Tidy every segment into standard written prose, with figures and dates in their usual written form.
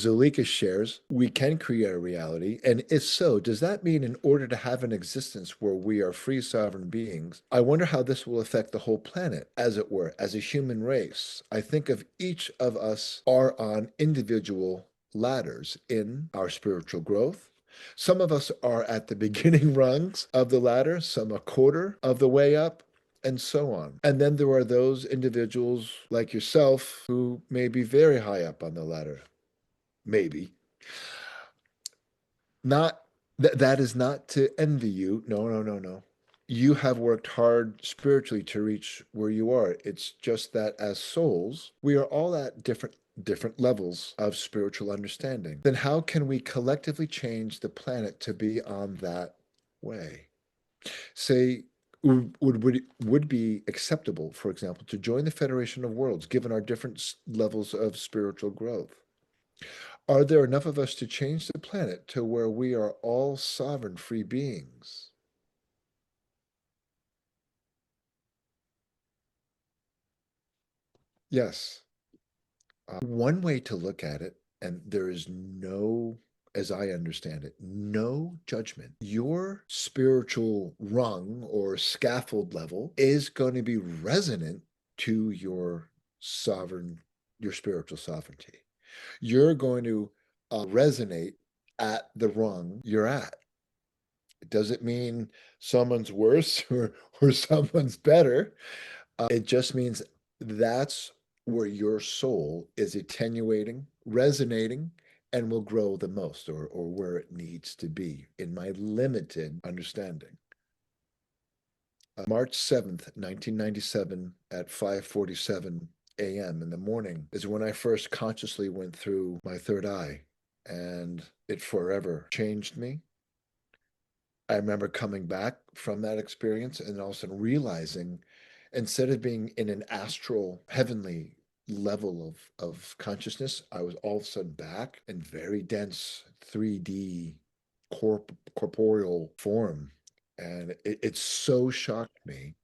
Zulika shares, we can create a reality. And if so, does that mean in order to have an existence where we are free sovereign beings, I wonder how this will affect the whole planet, as it were, as a human race? I think of each of us are on individual ladders in our spiritual growth. Some of us are at the beginning rungs of the ladder, some a quarter of the way up, and so on. And then there are those individuals like yourself who may be very high up on the ladder. Maybe. Not that is not to envy you. No, no, no, no. You have worked hard spiritually to reach where you are. It's just that as souls, we are all at different levels of spiritual understanding. Then how can we collectively change the planet to be on that way? Say, would be acceptable, for example, to join the Federation of Worlds, given our different levels of spiritual growth? Are there enough of us to change the planet to where we are all sovereign free beings? Yes. One way to look at it, and there is no, as I understand it, no judgment. Your spiritual rung or scaffold level is going to be resonant to your spiritual sovereignty. You're going to resonate at the rung you're at. It doesn't mean someone's worse or someone's better. It just means that's where your soul is attenuating, resonating, and will grow the most, or where it needs to be, in my limited understanding. March 7th, 1997, at 5:47 a.m. in the morning is when I first consciously went through my third eye, and it forever changed me. I remember coming back from that experience and all of a sudden realizing, instead of being in an astral, heavenly level of consciousness, I was all of a sudden back in very dense 3D corporeal form. And it so shocked me.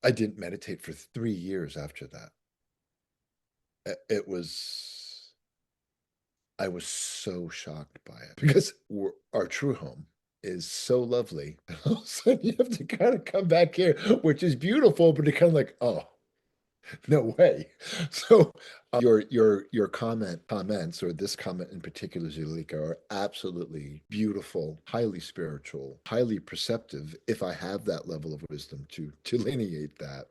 I didn't meditate for 3 years after that. It was, I was so shocked by it because our true home is so lovely. And all of a sudden you have to kind of come back here, which is beautiful, but it kind of like, oh, no way. So your comments, or this comment in particular, Zulika, are absolutely beautiful, highly spiritual, highly perceptive, if I have that level of wisdom to delineate that.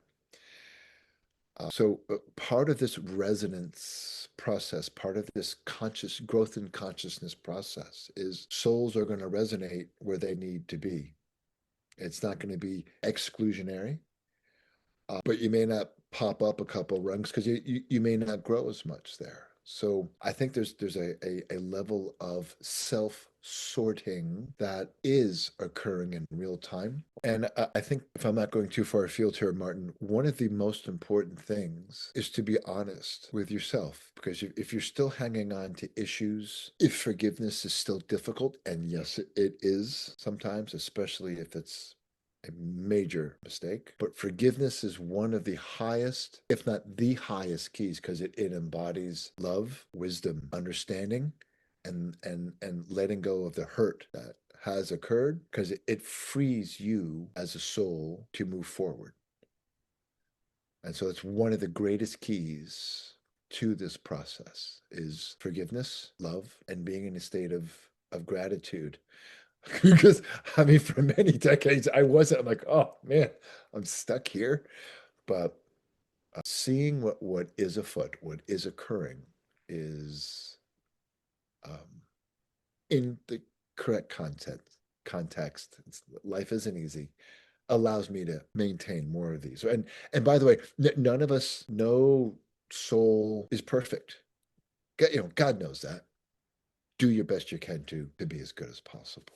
So part of this resonance process, part of this conscious growth and consciousness process is souls are going to resonate where they need to be. It's not going to be exclusionary, but you may not pop up a couple rungs because you may not grow as much there. So I think there's a level of self sorting that is occurring in real time. And I think, if I'm not going too far afield here, Martin, one of the most important things is to be honest with yourself. Because if you're still hanging on to issues, if forgiveness is still difficult, and yes, it is sometimes, especially if it's a major mistake. But forgiveness is one of the highest, if not the highest keys, because it embodies love, wisdom, understanding, and letting go of the hurt that has occurred, because it frees you as a soul to move forward. And so it's one of the greatest keys to this process is forgiveness, love, and being in a state of gratitude. Because I mean, for many decades, I wasn't. I'm like, oh man, I'm stuck here. But seeing what is afoot, what is occurring, is um, in the correct context. Life isn't easy. Allows me to maintain more of these. And by the way, none of us, no soul is perfect. God knows that. Do your best you can to be as good as possible.